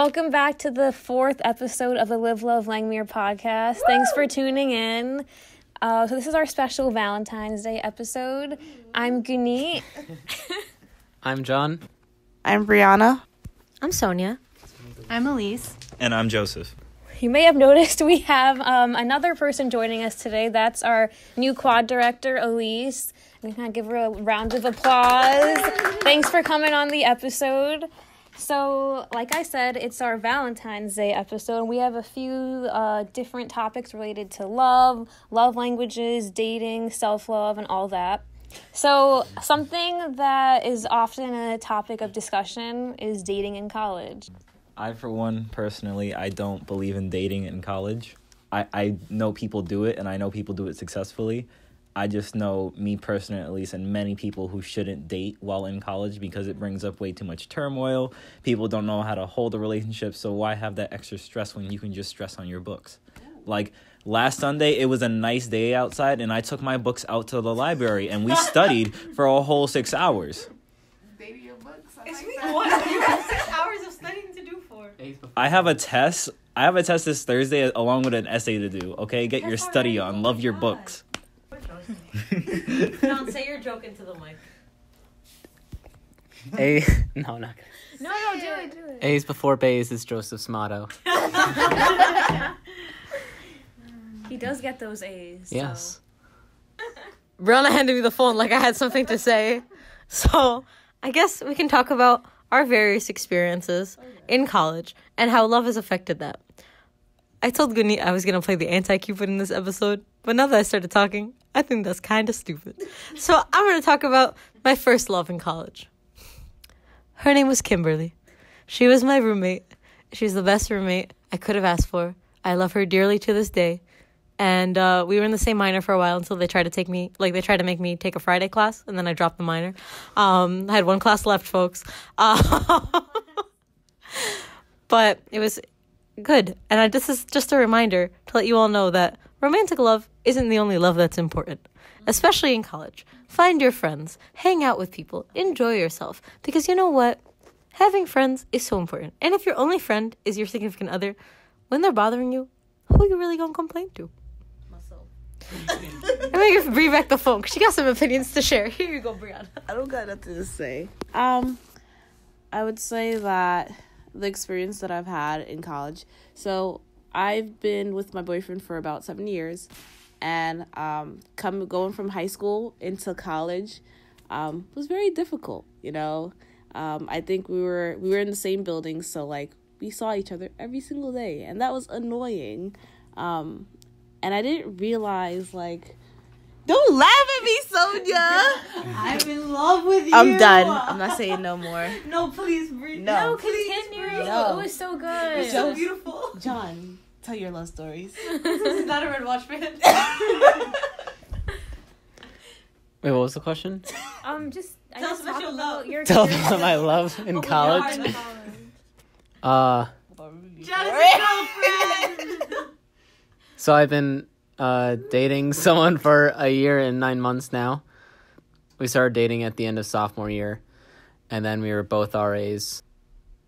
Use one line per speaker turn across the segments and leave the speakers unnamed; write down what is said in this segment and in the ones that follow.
welcome back to the 4th episode of the Live, Love, Langmuir podcast. Thanks for tuning in. So this is our special Valentine's Day episode. I'm Guneet.
I'm John.
I'm Brianna.
I'm Sonia.
I'm Alysse.
And I'm Joseph.
You may have noticed we have another person joining us today. That's our new quad director, Alysse. I'm going to give her a round of applause. Thanks for coming on the episode. So, like I said, it's our Valentine's Day episode, and we have a few different topics related to love languages, dating, self-love, and all that. So, something that is often a topic of discussion is dating in college.
I, for one, personally, I don't believe in dating in college. I know people do it, and I know people do it successfully. I just know, me personally at least, and many people who shouldn't date while in college because it brings up way too much turmoil. People don't know how to hold a relationship, so why have that extra stress when you can just stress on your books? Like, last Sunday, it was a nice day outside, and I took my books out to the library, and we studied for a whole 6 hours.
Baby, your books. What? You have 6 hours of studying to do for?
I have a test this Thursday along with an essay to do, okay? Get your study on. Love your books.
Don't say your joke into the mic.
No, not gonna.
No, do it.
A's before bays is Joseph's motto.
He does get those A's.
Yes.
So.
Brianna handed me the phone like I had something to say. So, I guess we can talk about our various experiences in college and how love has affected that. I told Guneet I was going to play the anti-Cupid in this episode, but now that I started talking, I think that's kind of stupid. So I'm going to talk about my first love in college. Her name was Kimberly. She was my roommate. She's the best roommate I could have asked for. I love her dearly to this day. And we were in the same minor for a while until they tried to make me take a Friday class, and then I dropped the minor. I had one class left, folks. But it was good. And this is just a reminder to let you all know that romantic love isn't the only love that's important, especially in college. Find your friends, hang out with people, enjoy yourself, because you know what? Having friends is so important. And if your only friend is your significant other, when they're bothering you, who are you really gonna complain to? Myself. I'm gonna bring back the phone because she got some opinions to share. Here you go, Brianna.
I don't got nothing to say. I would say that the experience that I've had in college. So I've been with my boyfriend for about 7 years, and going from high school into college was very difficult. You know, I think we were in the same building, so like we saw each other every single day, and that was annoying. And I didn't realize, like, don't laugh at me, Sonia.
I'm in love with you.
I'm done. I'm not saying no more.
No, please breathe.
No,
Continue.
No.
It was so good.
It's so beautiful.
John, tell your love stories.
This is not a Red Watch band.
Wait, what was the question?
Just
Tell us about your love.
Your
Tell me about my love in college.
Jonathan's girlfriend.
So I've been dating someone for a year and 9 months now. We started dating at the end of sophomore year, and then we were both RAs.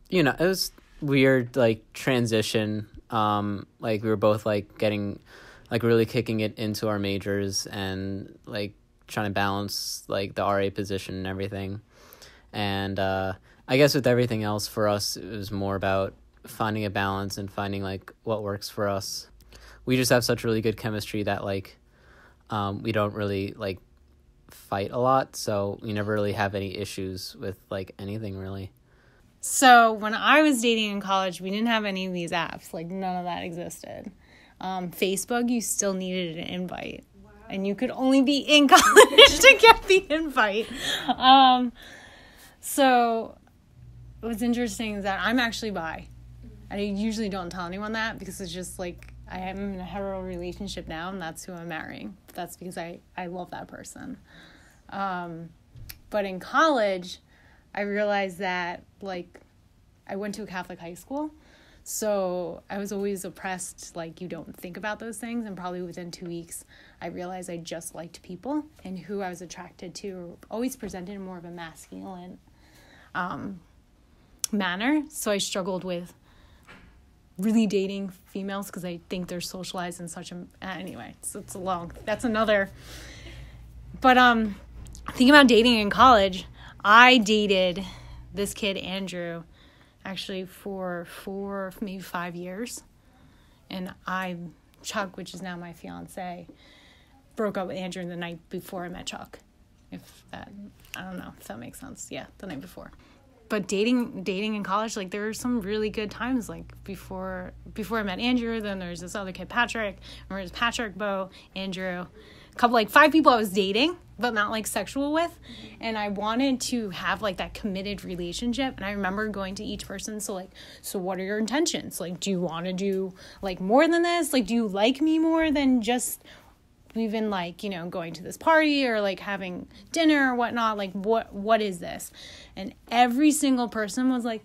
You know, it was weird, like, transition. Like, we were both, like, getting, like, really kicking it into our majors and, like, trying to balance, like, the RA position and everything. And I guess with everything else for us, it was more about finding a balance and finding, like, what works for us. We just have such really good chemistry that, like, we don't really, like, fight a lot, so we never really have any issues with, like, anything, really.
So when I was dating in college, we didn't have any of these apps. Like, none of that existed. Facebook, you still needed an invite. Wow. And you could only be in college to get the invite. So what's interesting is that I'm actually bi. I usually don't tell anyone that because it's just, like, I am in a hetero relationship now, and that's who I'm marrying. That's because I love that person. But in college, I realized that, like, I went to a Catholic high school, so I was always oppressed, like, you don't think about those things, and probably within 2 weeks, I realized I just liked people, and who I was attracted to always presented in more of a masculine manner, so I struggled with really dating females because I think they're socialized in such a anyway. So that's another. But thinking about dating in college, I dated this kid Andrew actually for 4 maybe 5 years, and Chuck, which is now my fiance, broke up with Andrew the night before I met Chuck. I don't know if that makes sense. Yeah, the night before. But dating in college, like, there were some really good times. Like, before I met Andrew, then there's this other kid, Patrick. Remember, it was Patrick, Bo, Andrew. A couple, like, 5 people I was dating, but not, like, sexual with. And I wanted to have, like, that committed relationship. And I remember going to each person, so what are your intentions? Like, do you want to do, like, more than this? Like, do you like me more than just even, like, you know, going to this party or, like, having dinner or whatnot? Like, what is this? And every single person was like,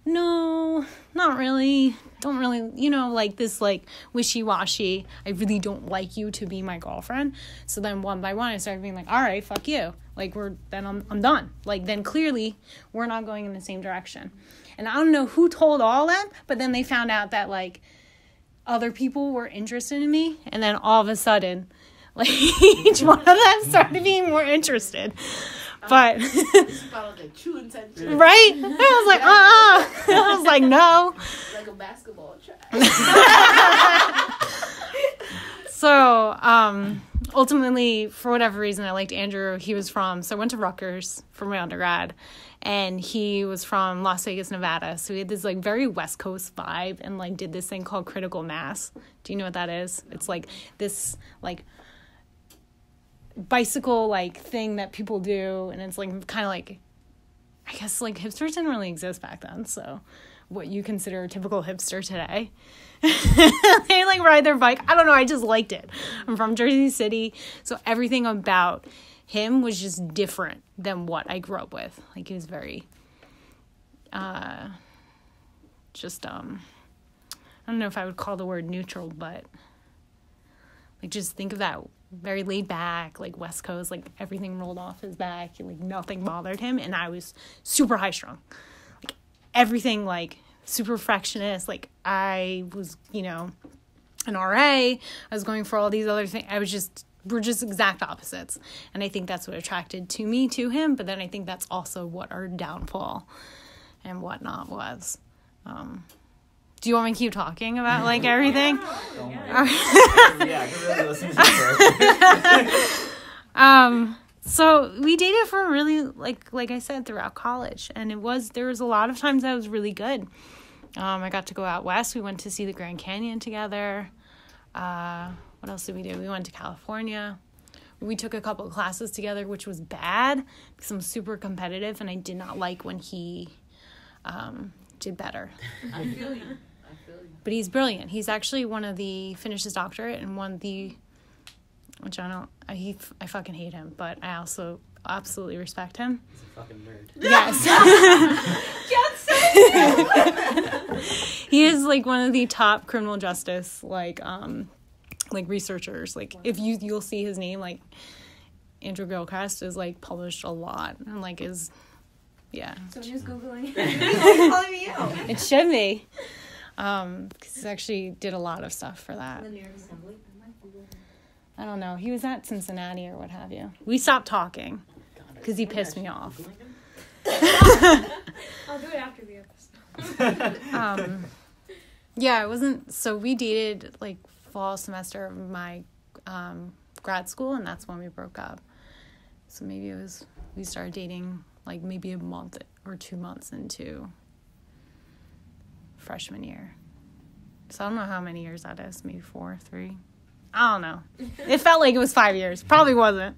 no, not really. Don't really, you know, like, this, like, wishy-washy. I really don't like you to be my girlfriend. So then one by one, I started being like, all right, fuck you. Like, I'm done. Like, then clearly we're not going in the same direction. And I don't know who told all them, but then they found out that, like, other people were interested in me. And then all of a sudden, like, each one of them started being more interested. But
like true intention.
Right? I was like, I was like, no.
Like a basketball try.
So, ultimately, for whatever reason, I liked Andrew. So I went to Rutgers for my undergrad, and he was from Las Vegas, Nevada. So we had this, like, very West Coast vibe, and, like, did this thing called critical mass. Do you know what that is? It's like this, like, bicycle, like, thing that people do, and it's, like, kind of like, I guess, like, hipsters didn't really exist back then, so what you consider a typical hipster today. They, like, ride their bike. I don't know, I just liked it. I'm from Jersey City, so everything about him was just different than what I grew up with. Like, he was very I don't know if I would call the word neutral, but, like, just think of that very laid back, like, West Coast, like, everything rolled off his back, like, nothing bothered him, and I was super high strung, like, everything, like, super perfectionist. Like, I was, you know, an RA, I was going for all these other things. We're just exact opposites, and I think that's what attracted me to him, but then I think that's also what our downfall and whatnot was. Do you want me to keep talking about, like, everything?
Yeah, I can really listen to her.
So we dated for really, like I said, throughout college, and there was a lot of times that was really good. I got to go out west. We went to see the Grand Canyon together. What else did we do? We went to California. We took a couple of classes together, which was bad because I'm super competitive, and I did not like when he did better.
I feel you.
But he's brilliant. He's actually finished his doctorate and which I fucking hate him, but I also absolutely respect him.
He's a fucking nerd.
Yes. He is, like, one of the top criminal justice, like researchers. Like, if you'll see his name, like, Andrew Gilchrist is, like, published a lot, and, like,
Sonia's Googling.
Calling me out.
It should be. Because he actually did a lot of stuff for that.
The New York Assembly.
I don't know. He was at Cincinnati or what have you. We stopped talking because he pissed me off.
I'll do it after the episode.
Yeah, it wasn't. So we dated, like, fall semester of my grad school, and that's when we broke up. So maybe we started dating, like, maybe a month or 2 months into freshman year. So I don't know how many years that is. Maybe 4, 3. I don't know. It felt like it was 5 years. Probably wasn't.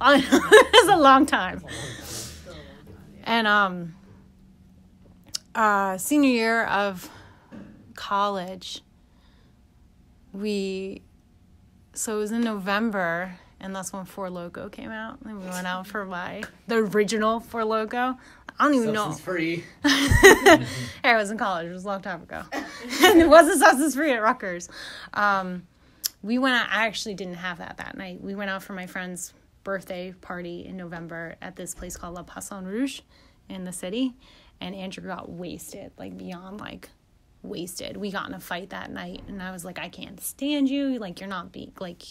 It was a long time. And senior year of college, so it was in November, and that's when Four Loko came out, and we went out for the original Four Loko. I don't even know.
Substance free.
Hey, I was in college. It was a long time ago. And it wasn't substance free at Rutgers. We went out. I actually didn't have that night. We went out for my friend's birthday party in November at this place called La Poisson Rouge in the city. And Andrew got wasted, like, beyond, like, wasted. We got in a fight that night, and I was like, I can't stand you. Like, you're not being, like,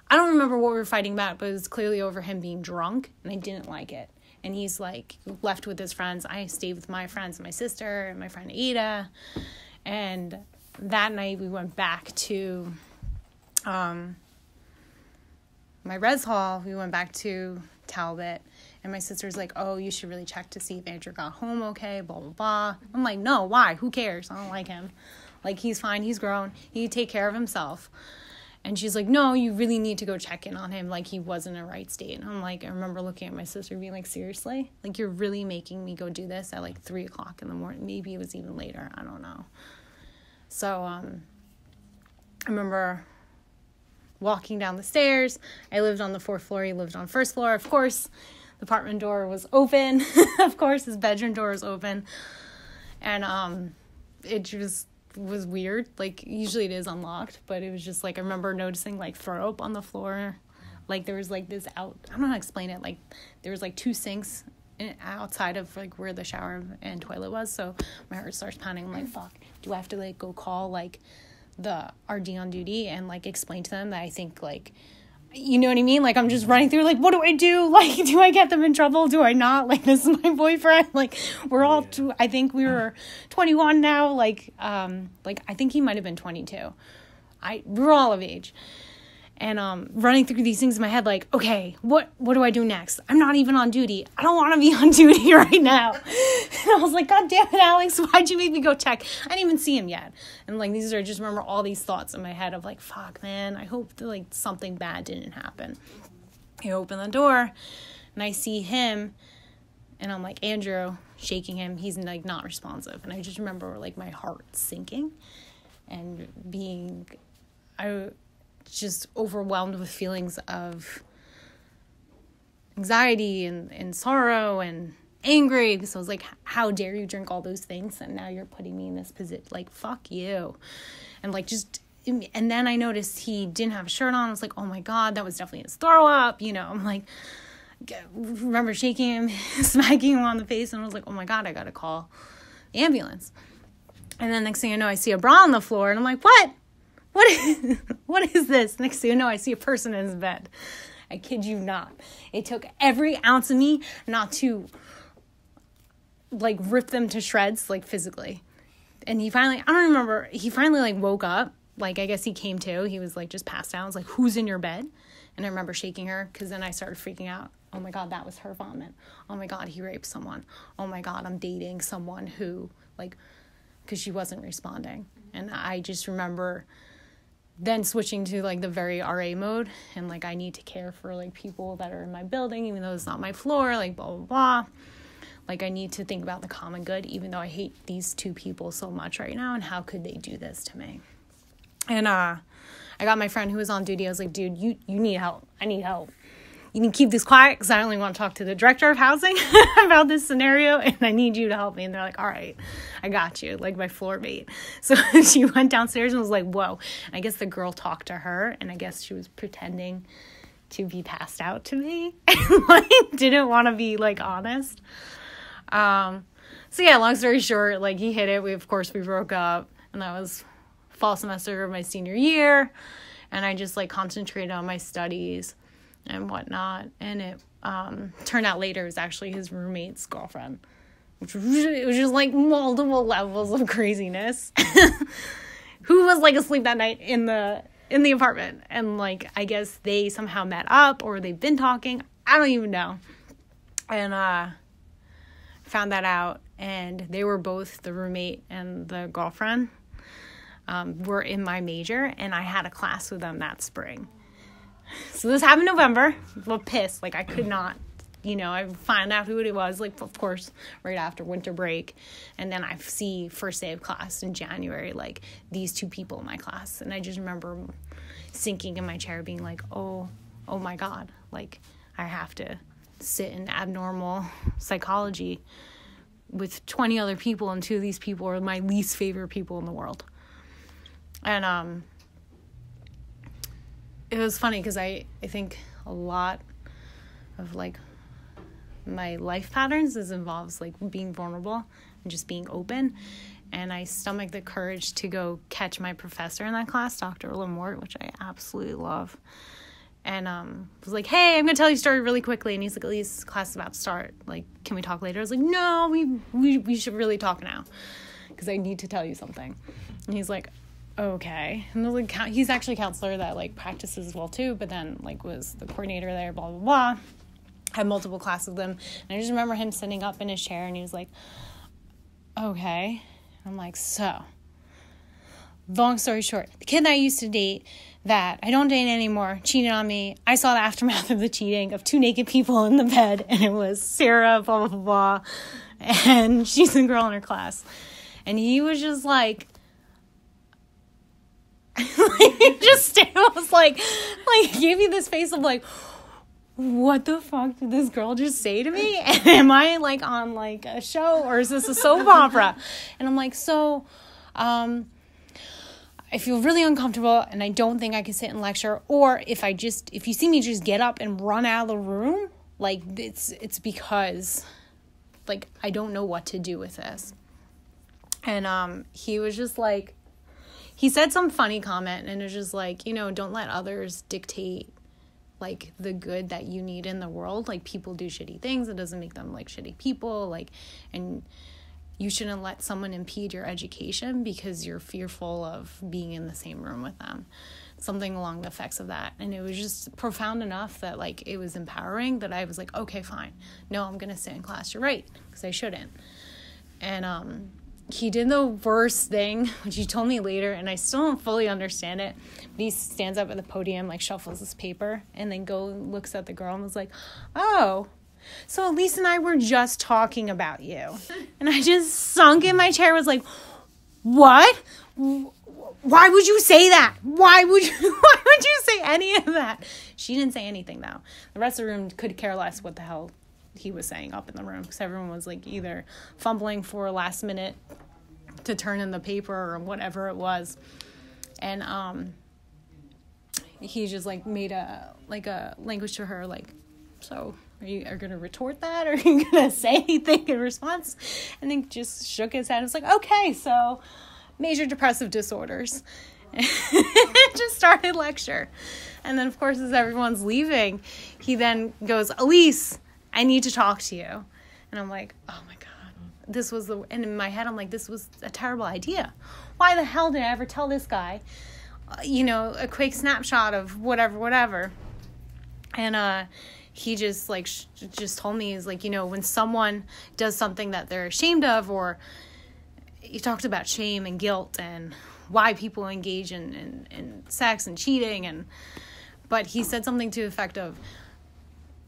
I don't remember what we were fighting about, but it was clearly over him being drunk, and I didn't like it. And he's, like, left with his friends. I stayed with my friends, my sister, and my friend Ada. And that night we went back to my res hall. We went back to Talbot. And my sister's like, oh, you should really check to see if Andrew got home okay, blah, blah, blah. I'm like, no, why? Who cares? I don't like him. Like, he's fine. He's grown. He can take care of himself. And she's like, no, you really need to go check in on him. Like, he wasn't in a right state. And I'm like, I remember looking at my sister being like, seriously? Like, you're really making me go do this at, like, 3 o'clock in the morning? Maybe it was even later. I don't know. So, I remember walking down the stairs. I lived on the 4th floor. He lived on 1st floor. Of course, the apartment door was open. Of course, his bedroom door was open. And it just was weird. Like, usually it is unlocked, but it was just like, I remember noticing like throw up on the floor. Like, there was like this I don't know how to explain it. Like, there was like 2 sinks outside of like where the shower and toilet was. So my heart starts pounding. I'm like, fuck, do I have to like go call like the RD on duty and like explain to them that I think like, you know what I mean? Like, I'm just running through, like, what do I do? Like, do I get them in trouble? Do I not? Like, this is my boyfriend. Like, we're all, I think we were 21 now. Like, I think he might have been 22. We're all of age. And running through these things in my head, like, okay, what do I do next? I'm not even on duty. I don't want to be on duty right now. And I was like, God damn it, Alex, why'd you make me go check? I didn't even see him yet. And like, these are just, remember all these thoughts in my head of like, fuck, man, I hope that like something bad didn't happen. I open the door and I see him and I'm like, Andrew, shaking him. He's like not responsive. And I just remember like my heart sinking and being, just overwhelmed with feelings of anxiety and sorrow and angry. So I was like, how dare you drink all those things? And now you're putting me in this position. Like, fuck you. And like, just, and then I noticed he didn't have a shirt on. I was like, oh my God, that was definitely his throw up. You know, I'm like, remember shaking him, smacking him on the face. And I was like, oh my God, I got to call the ambulance. And then next thing I know, I see a bra on the floor and I'm like, what is this? Next thing you know, I see a person in his bed. I kid you not. It took every ounce of me not to, like, rip them to shreds, like, physically. And he finally like, woke up. Like, I guess he came to. He was, like, just passed out. I was like, who's in your bed? And I remember shaking her because then I started freaking out. Oh, my God, that was her vomit. Oh, my God, he raped someone. Oh, my God, I'm dating someone who, like, because she wasn't responding. And I just remember then switching to like the very RA mode and like I need to care for like people that are in my building even though it's not my floor, like blah blah blah. Like, I need to think about the common good even though I hate these 2 people so much right now, and how could they do this to me? And I got my friend who was on duty. I was like, dude, you need help. I need help. You need to keep this quiet because I only want to talk to the director of housing about this scenario, and I need you to help me. And they're like, all right, I got you, like my floor mate. So she went downstairs and was like, whoa. And I guess the girl talked to her, and I guess she was pretending to be passed out to me and like didn't want to be like honest. So yeah, long story short, like he hit it. We broke up, and that was fall semester of my senior year, and I just like concentrated on my studies and whatnot, and it turned out later it was actually his roommate's girlfriend, which was just like multiple levels of craziness. Who was like asleep that night in the apartment, and like I guess they somehow met up or they've been talking. I don't even know. And found that out, and they were both, the roommate and the girlfriend, were in my major, and I had a class with them that spring. So this happened in November. Well, pissed. Like, I could not, I found out who it was, like, of course, right after winter break. And then I see first day of class in January, like, these 2 people in my class. And I just remember sinking in my chair being like, oh my God. Like, I have to sit in abnormal psychology with 20 other people, and 2 of these people are my least favorite people in the world. And, it was funny because I think a lot of like my life patterns involves like being vulnerable and just being open. And I stomached the courage to go catch my professor in that class, Dr. Langmuir, which I absolutely love. And was like, hey, I'm going to tell you a story really quickly. And he's like, Alysse, class is about to start. Like, can we talk later? I was like, no, we should really talk now because I need to tell you something. And he's like, okay. And I was like, he's actually a counselor that, like, practices as well, too, but then, like, was the coordinator there, blah, blah, blah. Had multiple classes with him. And I just remember him sitting up in his chair, and he was like, okay. I'm like, so, long story short, the kid that I used to date that I don't date anymore cheated on me. I saw the aftermath of the cheating of 2 naked people in the bed, and it was Sarah, blah, blah, blah, and she's the girl in her class. And he was just like, he just was like, gave me this face of like, what the fuck did this girl just say to me? And am I like on like a show or is this a soap opera? And I'm like, so, I feel really uncomfortable and I don't think I can sit and lecture. Or if you see me just get up and run out of the room, like it's because like, I don't know what to do with this. And, he was just like, he said some funny comment and it was just like, don't let others dictate like the good that you need in the world. Like people do shitty things. It doesn't make them like shitty people. Like, and you shouldn't let someone impede your education because you're fearful of being in the same room with them. Something along the effects of that. And it was just profound enough that like it was empowering that I was like, okay, fine. No, I'm going to sit in class. You're right. Because I shouldn't. And, he did the worst thing, which he told me later, and I still don't fully understand it. But he stands up at the podium, like shuffles his paper, and then looks at the girl and was like, oh, so Alysse and I were just talking about you. And I just sunk in my chair and was like, what? Why would you say that? Why would you say any of that? She didn't say anything, though. The rest of the room could care less what the hell he was saying up in the room because everyone was like either fumbling for a last minute to turn in the paper or whatever it was. And he just like made a language to her like, so are you going to retort that or are you going to say anything in response? And then just shook his head and was like, okay, so major depressive disorders. And just started lecture. And then of course as everyone's leaving, he then goes, Alysse, I need to talk to you. And I'm like, oh my God, and in my head, I'm like, this was a terrible idea. Why the hell did I ever tell this guy, a quick snapshot of whatever. And, he just like, just told me, he's like, when someone does something that they're ashamed of, or he talked about shame and guilt and why people engage in sex and cheating. But he said something to the effect of,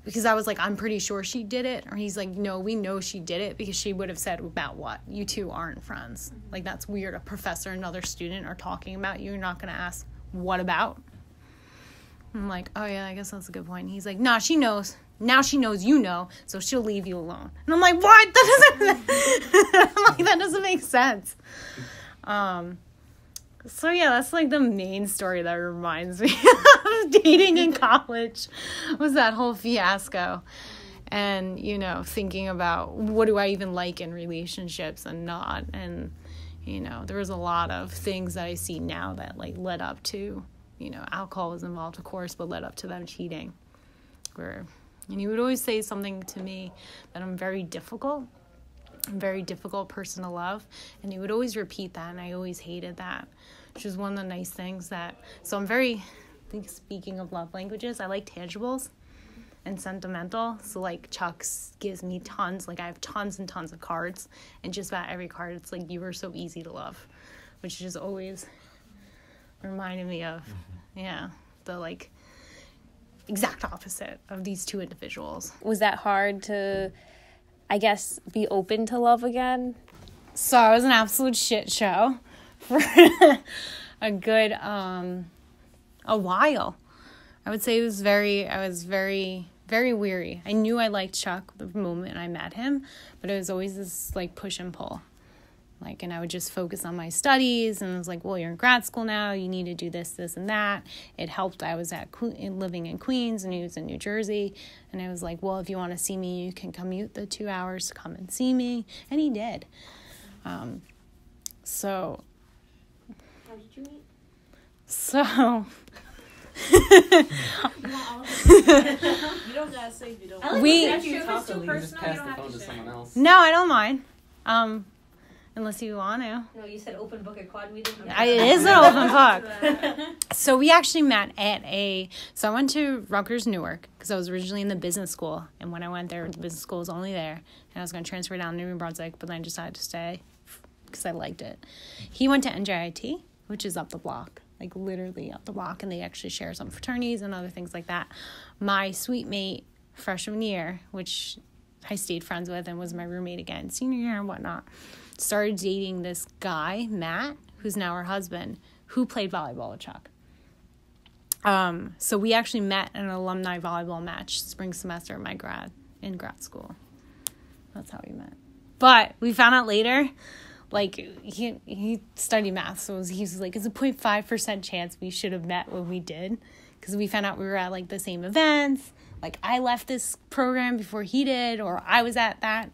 because I was like, I'm pretty sure she did it. Or he's like, no, we know she did it because she would have said about what? You two aren't friends. Like, that's weird. A professor and another student are talking about you. You're not going to ask, what about? I'm like, oh, yeah, I guess that's a good point. And he's like, nah, she knows. Now she knows you know, so she'll leave you alone. And I'm like, what? That doesn't make sense. So, yeah, that's, like, the main story that reminds me of dating in college was that whole fiasco. And, thinking about what do I even like in relationships and not. And, there was a lot of things that I see now that, like, led up to, alcohol was involved, of course, but led up to them cheating. And he would always say something to me that I'm very difficult. I'm a very difficult person to love. And he would always repeat that, and I always hated that. Which is one of the nice things so I'm very, speaking of love languages, I like tangibles and sentimental. So like Chuck gives me tons, like I have tons and tons of cards, and just about every card, it's like, you were so easy to love, which just always reminded me of, the like exact opposite of these two individuals.
Was that hard to, I guess, be open to love again?
So I was an absolute shit show for a good a while. I would say I was very, very weary. I knew I liked Chuck the moment I met him, but it was always this like push and pull. Like, and I would just focus on my studies, and I was like, well, you're in grad school now, you need to do this, this, and that. It helped. I was living in Queens, and he was in New Jersey, and I was like, well, if you want to see me, you can commute the 2 hours to come and see me, and he did. So,
How did you meet?
so
You don't gotta say if you don't.
We-
If it's too
You just
personal, you
pass
don't
the
have
phone
to
to
share.
someone else.
no, I don't mind. Unless you want to.
No, you said open book at Quad meeting.
It is an open book. So we actually met at so I went to Rutgers Newark because I was originally in the business school. And when I went there, the business school was only there. And I was going to transfer down to New Brunswick, but then I decided to stay because I liked it. He went to NJIT, which is up the block, like literally up the block. And they actually share some fraternities and other things like that. My suite mate freshman year, which I stayed friends with and was my roommate again, senior year and whatnot, started dating this guy, Matt, who's now her husband, who played volleyball with Chuck. So we actually met in an alumni volleyball match spring semester in grad school. That's how we met. But we found out later, like, he studied math, so he was like, it's a 0.5% chance we should have met when we did, because we found out we were at, like, the same events. Like, I left this program before he did, or I was at that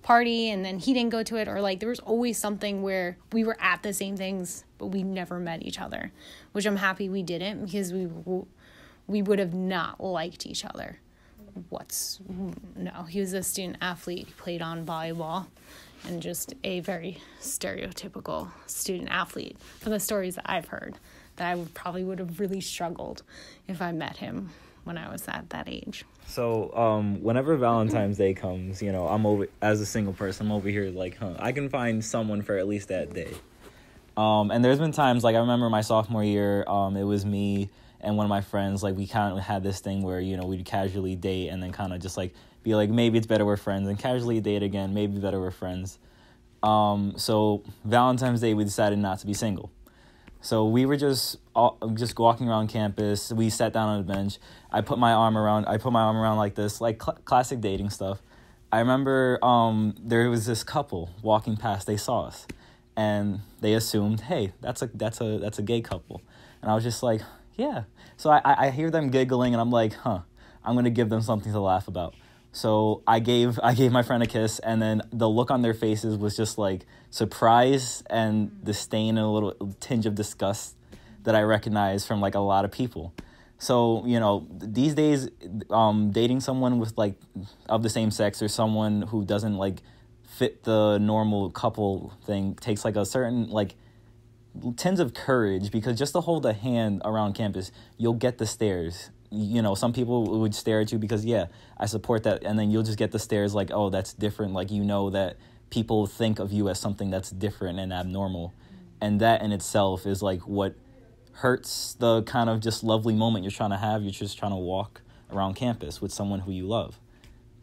party and then he didn't go to it, or like there was always something where we were at the same things but we never met each other, which I'm happy we didn't, because we would have not liked each other. No, he was a student athlete. He played on volleyball and just a very stereotypical student athlete from the stories that I've heard, that I would have really struggled if I met him when I was at that age.
So, whenever Valentine's Day comes, you know, I'm over, as a single person, I'm over here like, I can find someone for at least that day. And there's been times, like, I remember my sophomore year, it was me and one of my friends, like, we kind of had this thing where, you know, we'd casually date and then kind of just, like, be like, maybe it's better we're friends, and casually date again, maybe better we're friends. So, Valentine's Day, we decided not to be single. So we were just walking around campus. We sat down on a bench. I put my arm around like this, like classic dating stuff. I remember there was this couple walking past. They saw us, and they assumed, hey, that's a gay couple. And I was just like, yeah. So I hear them giggling, and I'm like, I'm gonna give them something to laugh about. So I gave my friend a kiss, and then the look on their faces was just like surprise and disdain and a little tinge of disgust that I recognized from like a lot of people. So, you know, these days, dating someone with like of the same sex or someone who doesn't like fit the normal couple thing takes like a certain like tons of courage, because just to hold a hand around campus, you'll get the stares. You know, some people would stare at you because, yeah, I support that. And then you'll just get the stares like, oh, that's different. Like, you know that people think of you as something that's different and abnormal. And that in itself is like what hurts the kind of just lovely moment you're trying to have. You're just trying to walk around campus with someone who you love.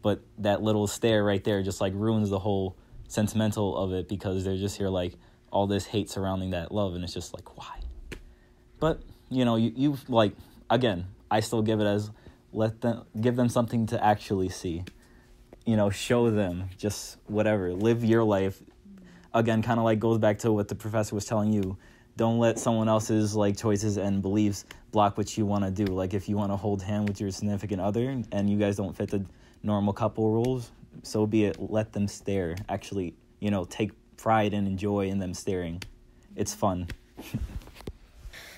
But that little stare right there just like ruins the whole sentimental of it, because they're just here like all this hate surrounding that love. And it's just like, why? But, you know, you've like, again, I still give it as give them something to actually see, you know, show them just whatever, live your life. Again, kind of like goes back to what the professor was telling you. Don't let someone else's like choices and beliefs block what you want to do. Like if you want to hold hand with your significant other and you guys don't fit the normal couple rules, so be it. Let them stare. Actually, you know, take pride and enjoy in them staring. It's fun.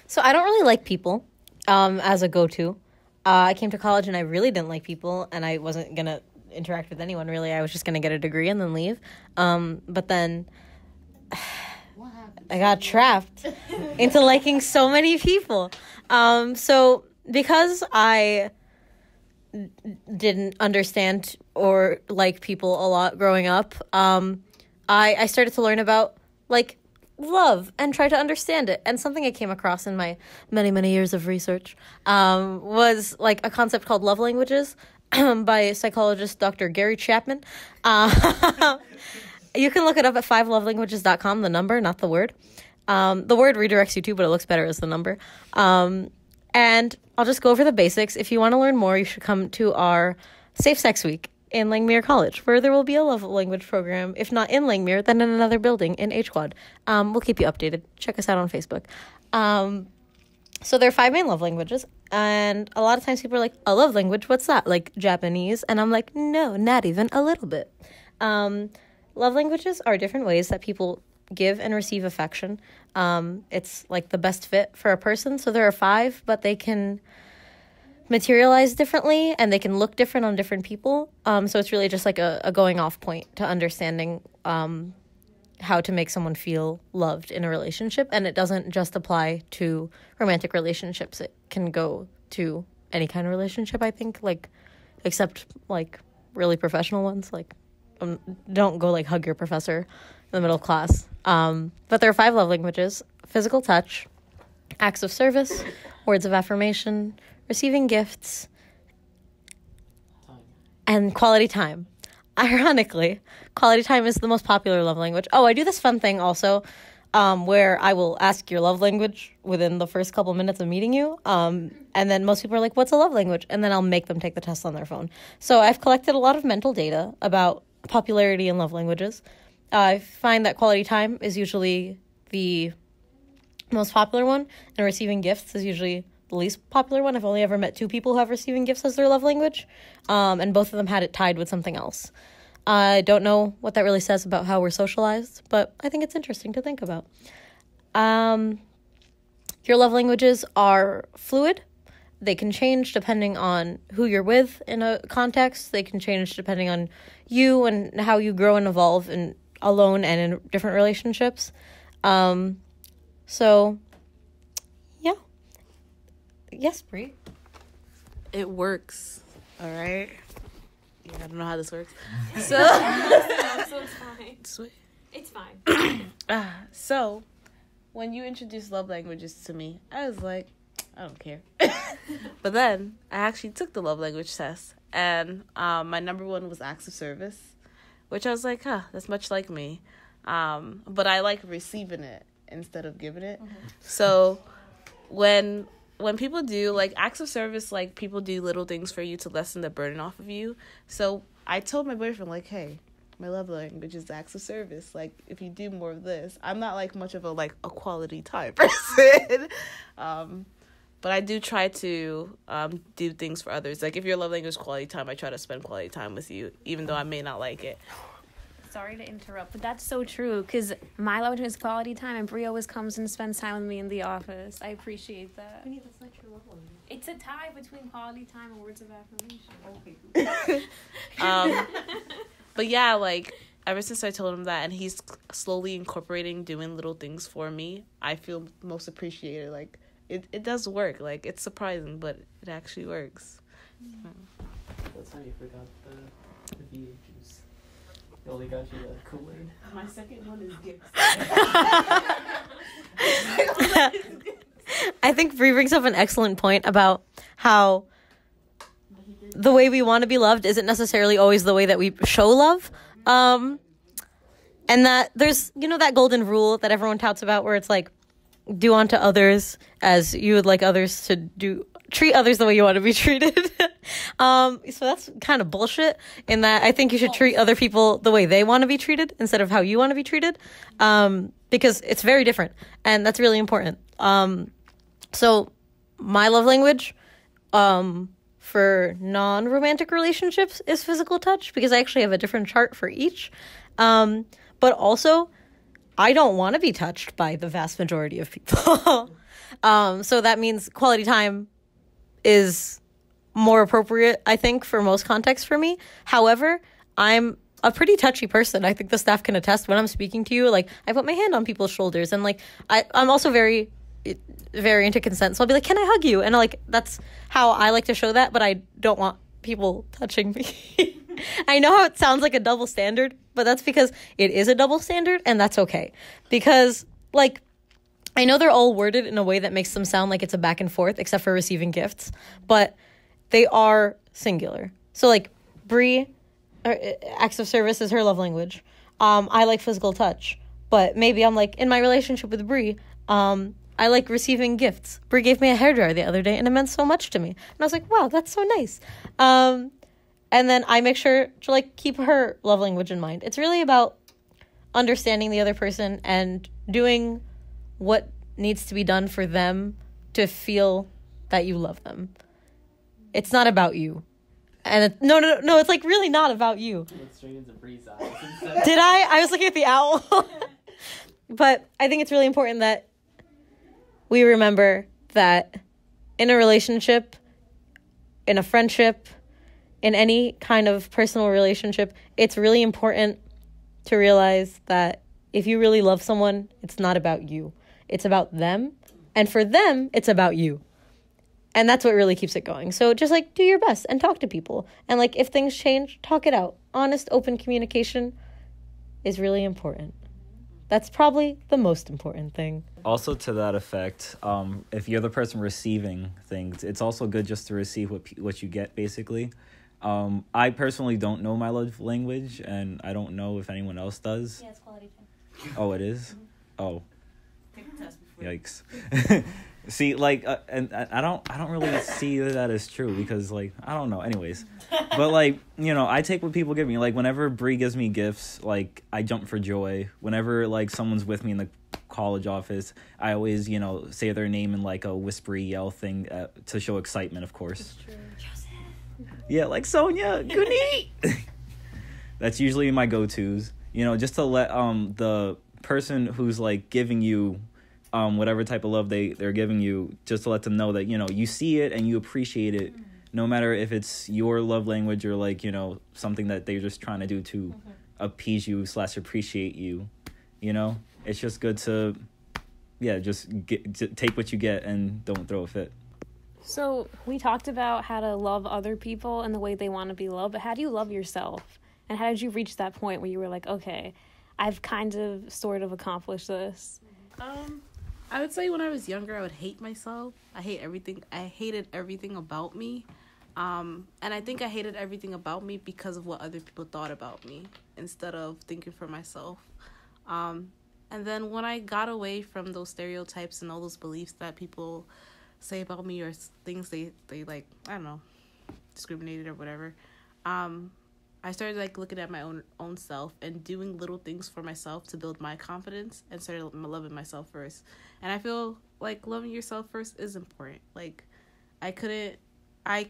So I don't really like people as a go-to. I came to college and I really didn't like people, and I wasn't going to interact with anyone, really. I was just going to get a degree and then leave. But then I got trapped into liking so many people. So because I didn't understand or like people a lot growing up, I started to learn about, like, love and try to understand it. And something I came across in my many, many years of research was like a concept called love languages by psychologist Dr. Gary Chapman. You can look it up at 5lovelanguages.com, the number, not the word. The word redirects you too, but it looks better as the number. And I'll just go over the basics. If you want to learn more, you should come to our Safe Sex Week in Langmuir College, where there will be a love language program, if not in Langmuir, then in another building in H Quad. We'll keep you updated. Check us out on Facebook. So there are 5 main love languages, and a lot of times people are like, a love language, what's that? Like Japanese? And I'm like, no, not even a little bit. Love languages are different ways that people give and receive affection. It's like the best fit for a person. So there are 5, but they can materialize differently and they can look different on different people. So it's really just like a going off point to understanding how to make someone feel loved in a relationship. And it doesn't just apply to romantic relationships. It can go to any kind of relationship, I think, like, except like really professional ones. Like, don't go like hug your professor in the middle of class. But there are 5 love languages: physical touch, acts of service, words of affirmation, receiving gifts, and quality time. Ironically, quality time is the most popular love language. Oh, I do this fun thing also, where I will ask your love language within the first couple minutes of meeting you. And then most people are like, what's a love language? And then I'll make them take the test on their phone. So I've collected a lot of mental data about popularity in love languages. I find that quality time is usually the most popular one, and receiving gifts is usually the least popular one. I've only ever met 2 people who have receiving gifts as their love language, and both of them had it tied with something else. I don't know what that really says about how we're socialized, but I think it's interesting to think about. Your love languages are fluid. They can change depending on who you're with in a context. They can change depending on you and how you grow and evolve in alone and in different relationships. So, yeah. Yes, Brie?
It works. All right. Yeah, I don't know how this works. So,
So it's fine.
sweet.
It's fine.
So, when you introduced love languages to me, I was like, I don't care. But then I actually took the love language test, and my number 1 was acts of service, which I was like, that's much like me. But I like receiving it instead of giving it. Mm-hmm. So when people do like acts of service, like people do little things for you to lessen the burden off of you. So I told my boyfriend, like, hey, my love language is acts of service. Like, if you do more of this, I'm not like much of a quality time person. But I do try to do things for others. Like, if your love language is quality time, I try to spend quality time with you, even though I may not like it.
Sorry to interrupt, but that's so true, because my love language is quality time, and Brie always comes and spends time with me in the office. I appreciate that.
That's not your love language.
It's a tie between quality time and words of affirmation.
But yeah, like, ever since I told him that, and he's slowly incorporating doing little things for me, I feel most appreciated. Like, it does work. Like, it's surprising, but it actually works.
That's how you forgot the VA juice. They only got you the Kool-Aid.
My second one is gifts.
I think Brie brings up an excellent point about how the way we want to be loved isn't necessarily always the way that we show love. And that there's, that golden rule that everyone touts about where it's like, do unto others as you would like others to do, treat others the way you want to be treated. So that's kind of bullshit in that I think you should treat other people the way they want to be treated instead of how you want to be treated. Because it's very different, and that's really important. So my love language, for non-romantic relationships is physical touch, because I actually have a different chart for each. But also, I don't want to be touched by the vast majority of people. So that means quality time is more appropriate, I think, for most contexts for me. However, I'm a pretty touchy person. I think the staff can attest when I'm speaking to you. Like, I put my hand on people's shoulders, and like I'm also very, very into consent. So I'll be like, "Can I hug you?" And like that's how I like to show that. But I don't want people touching me. I know how it sounds like a double standard, but that's because it is a double standard, and that's okay. Because like, I know they're all worded in a way that makes them sound like it's a back and forth, except for receiving gifts, but they are singular. So like Brie, acts of service is her love language. I like physical touch, but maybe I'm like in my relationship with Brie, I like receiving gifts. Brie gave me a hairdryer the other day, and it meant so much to me. And I was like, wow, that's so nice. And then I make sure to like keep her love language in mind. It's really about understanding the other person and doing what needs to be done for them to feel that you love them. It's not about you. And no, it's like really not about you.
Let's straight into Bree's eyes instead.
Did I? I was looking at the owl. But I think it's really important that we remember that in a relationship, in a friendship, in any kind of personal relationship, it's really important to realize that if you really love someone, it's not about you. It's about them. And for them, it's about you. And that's what really keeps it going. So just like do your best and talk to people. And like if things change, talk it out. Honest, open communication is really important. That's probably the most important thing.
Also to that effect, if you're the person receiving things, it's also good just to receive what you get, basically. I personally don't know my love language, and I don't know if anyone else does.
Yeah, it's quality time.
Oh, it is?
Mm-hmm.
Oh.
Take a test before.
Yikes. See, like, and I don't really see that as true because, like, I don't know. Anyways, but like, you know, I take what people give me. Like, whenever Bree gives me gifts, like, I jump for joy. Whenever like someone's with me in the college office, I always, you know, say their name in like a whispery yell thing to show excitement, of course. Yeah, like Sonia, Guneet. That's usually my go-tos. You know, just to let the person who's like giving you whatever type of love they're giving you, just to let them know that, you know, you see it and you appreciate it, no matter if it's your love language or like, you know, something that they're just trying to do to appease you / appreciate you. You know, it's just good to, yeah, just take what you get and don't throw a fit.
So we talked about how to love other people and the way they want to be loved, but how do you love yourself? And how did you reach that point where you were like, okay, I've kind of sort of accomplished this?
I would say when I was younger, I would hate myself. I hated everything about me. And I think I hated everything about me because of what other people thought about me instead of thinking for myself. And then when I got away from those stereotypes and all those beliefs that people say about me or things they like, I don't know, discriminated or whatever, I started like looking at my own self and doing little things for myself to build my confidence and started loving myself first. And I feel like loving yourself first is important. Like I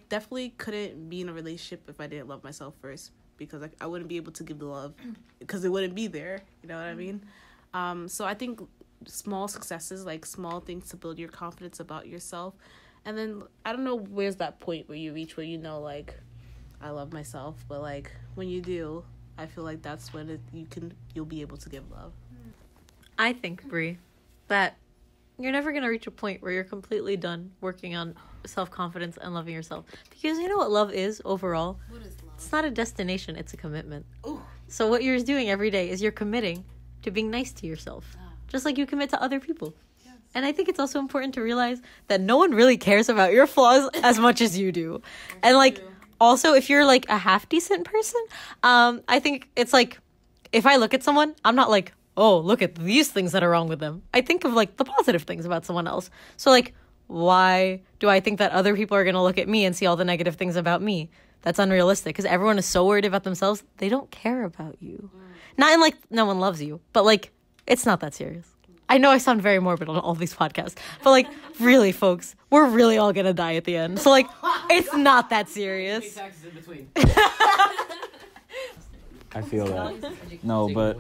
definitely couldn't be in a relationship if I didn't love myself first, because I wouldn't be able to give the love because it wouldn't be there. You know what I mean? So I think small successes, like small things to build your confidence about yourself. And then I don't know where's that point where you reach where you know, like, I love myself, but like when you do, I feel like that's when you'll be able to give love.
I think, Brie, that you're never going to reach a point where you're completely done working on self-confidence and loving yourself. Because you know what love is overall?
What is love?
It's not a destination, it's a commitment.
Ooh.
So what you're doing every day is you're committing to being nice to yourself. Just like you commit to other people. Yes. And I think it's also important to realize that no one really cares about your flaws as much as you do. And like, also, if you're like a half decent person, I think it's like, if I look at someone, I'm not like, oh, look at these things that are wrong with them. I think of like the positive things about someone else. So like, why do I think that other people are going to look at me and see all the negative things about me? That's unrealistic because everyone is so worried about themselves. They don't care about you. Not in like, no one loves you, but like, it's not that serious. I know I sound very morbid on all these podcasts, but like, really, folks, we're really all gonna die at the end. So like, it's not that serious.
I feel that. No, but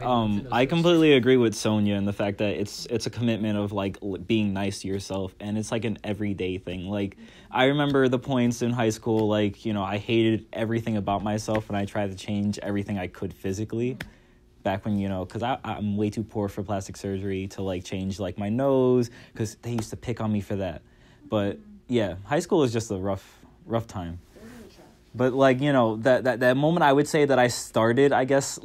I completely agree with Sonia in the fact that it's a commitment of like being nice to yourself, and it's like an everyday thing. Like, I remember the points in high school, like, you know, I hated everything about myself and I tried to change everything I could physically. Back when, you know, because I'm way too poor for plastic surgery to like change like my nose, because they used to pick on me for that. But yeah, high school is just a rough time. But like, you know, that moment I would say that I started, I guess,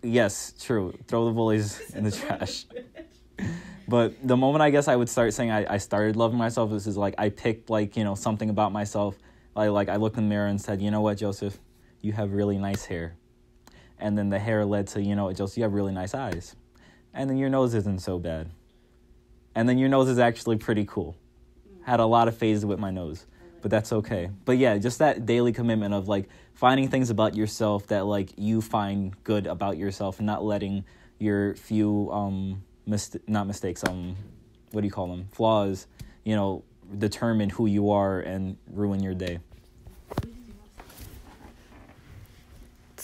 yes, true, throw the bullies in the trash. But the moment I guess I would start saying I started loving myself, this is like I picked like, you know, something about myself. Like I looked in the mirror and said, you know what, Joseph, you have really nice hair. And then the hair led to, you know, Joseph, you have really nice eyes. And then your nose isn't so bad. And then your nose is actually pretty cool. Had a lot of phases with my nose, but that's okay. But yeah, just that daily commitment of like finding things about yourself that like you find good about yourself and not letting your few, flaws, you know, determine who you are and ruin your day.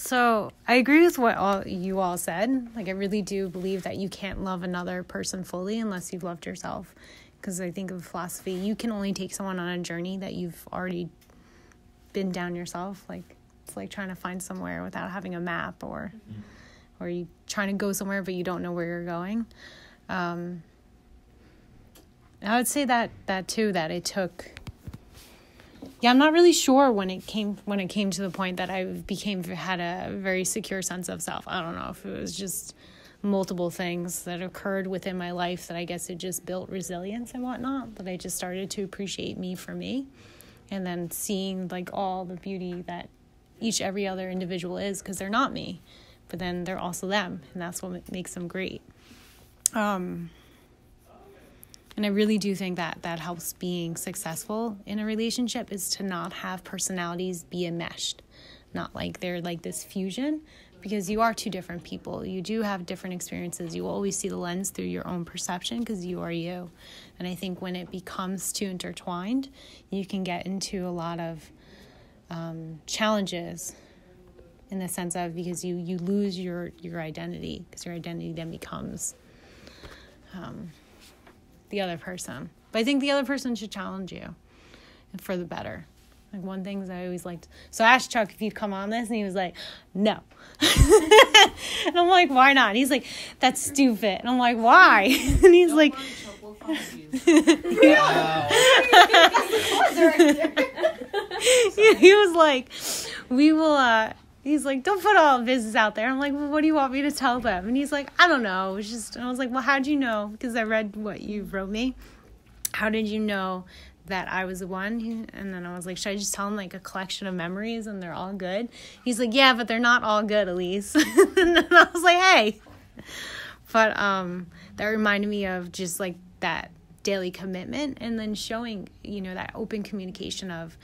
So I agree with what you all said. Like, I really do believe that you can't love another person fully unless you've loved yourself. Because I think of philosophy, you can only take someone on a journey that you've already been down yourself. Like, it's like trying to find somewhere without having a map, or you trying to go somewhere but you don't know where you're going. I would say that too, that it took. Yeah, I'm not really sure when it came to the point that I had a very secure sense of self. I don't know if it was just multiple things that occurred within my life that I guess it just built resilience and whatnot. But I just started to appreciate me for me, and then seeing like all the beauty that every other individual is, because they're not me, but then they're also them, and that's what makes them great. And I really do think that helps being successful in a relationship, is to not have personalities be enmeshed. Not like they're like this fusion, because you are two different people. You do have different experiences. You always see the lens through your own perception, because you are you. And I think when it becomes too intertwined, you can get into a lot of challenges, in the sense of, because you lose your identity, because your identity then becomes the other person. But I think the other person should challenge you for the better. Like, one thing is I always liked, so I asked Chuck if he'd come on this, and he was like, no. And I'm like, why not? And he's like, that's stupid. And I'm like, why? And he's like, he was like, we will, he's like, don't put all business out there. I'm like, well, what do you want me to tell them? And he's like, I don't know. It's just, and I was like, well, how'd you know? Because I read what you wrote me. How did you know that I was the one? And then I was like, should I just tell him like a collection of memories and they're all good? He's like, yeah, but they're not all good, Alysse. And then I was like, hey. But that reminded me of just like that daily commitment, and then showing, that open communication of,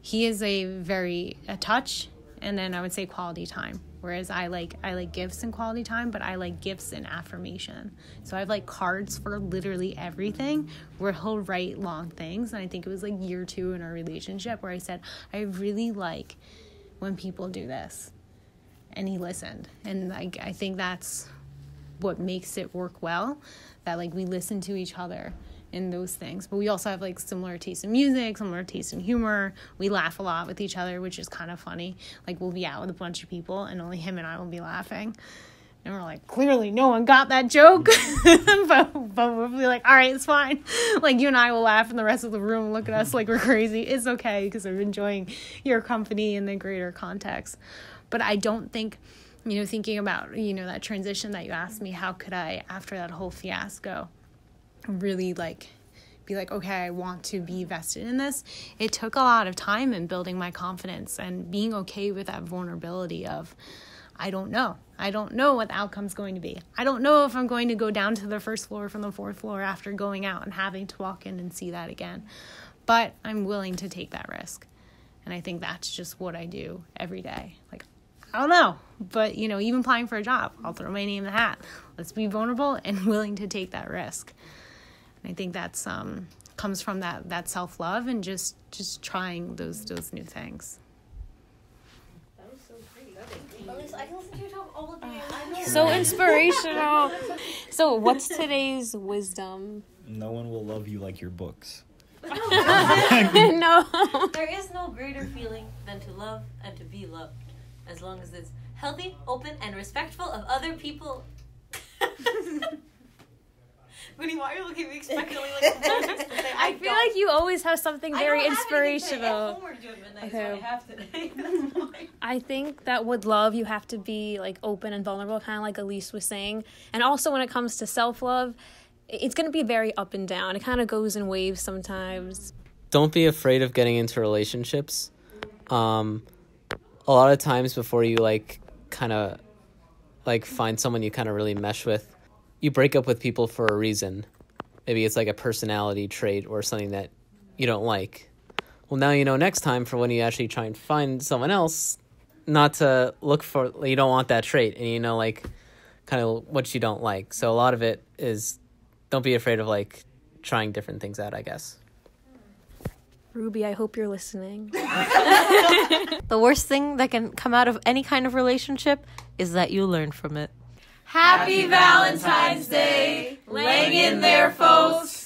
he is a touch, and then I would say quality time. Whereas I like gifts and quality time, but I like gifts and affirmation. So I have like cards for literally everything, where he'll write long things. And I think it was like year 2 in our relationship where I said, I really like when people do this. And he listened. And like, I think that's what makes it work well, that like we listen to each other in those things. But we also have like similar taste in music, similar taste in humor. We laugh a lot with each other, which is kind of funny. Like, we'll be out with a bunch of people and only him and I will be laughing, and we're like, clearly no one got that joke. but we'll be like, all right, it's fine. Like, you and I will laugh and the rest of the room will look at us like we're crazy. It's okay, because I'm enjoying your company in the greater context. But I don't think, thinking about, that transition that you asked me, how could I, after that whole fiasco, really like be like, okay, I want to be vested in this. It took a lot of time in building my confidence and being okay with that vulnerability of, I don't know what the outcome's going to be. I don't know if I'm going to go down to the first floor from the 4th floor after going out and having to walk in and see that again. But I'm willing to take that risk. And I think that's just what I do every day. Like, I don't know, but even applying for a job, I'll throw my name in the hat. Let's be vulnerable and willing to take that risk. I think that's comes from that self-love and just trying those new things.
That was so great. Alysse, I can listen to you talk all day.
So inspirational. So what's today's wisdom?
No one will love you like your books.
No.
There is no greater feeling than to love and to be loved, as long as it's healthy, open, and respectful of other people. Guneet, why are you looking at me expectantly like
I feel like you always have something very inspirational.
Okay.
I think that with love, you have to be like open and vulnerable, kind of like Alysse was saying. And also when it comes to self-love, it's going to be very up and down. It kind of goes in waves sometimes.
Don't be afraid of getting into relationships. A lot of times before you kind of find someone you kind of really mesh with, you break up with people for a reason. Maybe it's like a personality trait or something that you don't like. Well, now you know next time for when you actually try and find someone else, not to look for, you don't want that trait, and kind of what you don't like. So a lot of it is, don't be afraid of trying different things out, I guess.
Ruby, I hope you're listening.
The worst thing that can come out of any kind of relationship is that you learn from it.
Happy Valentine's Day! Lang in there, folks!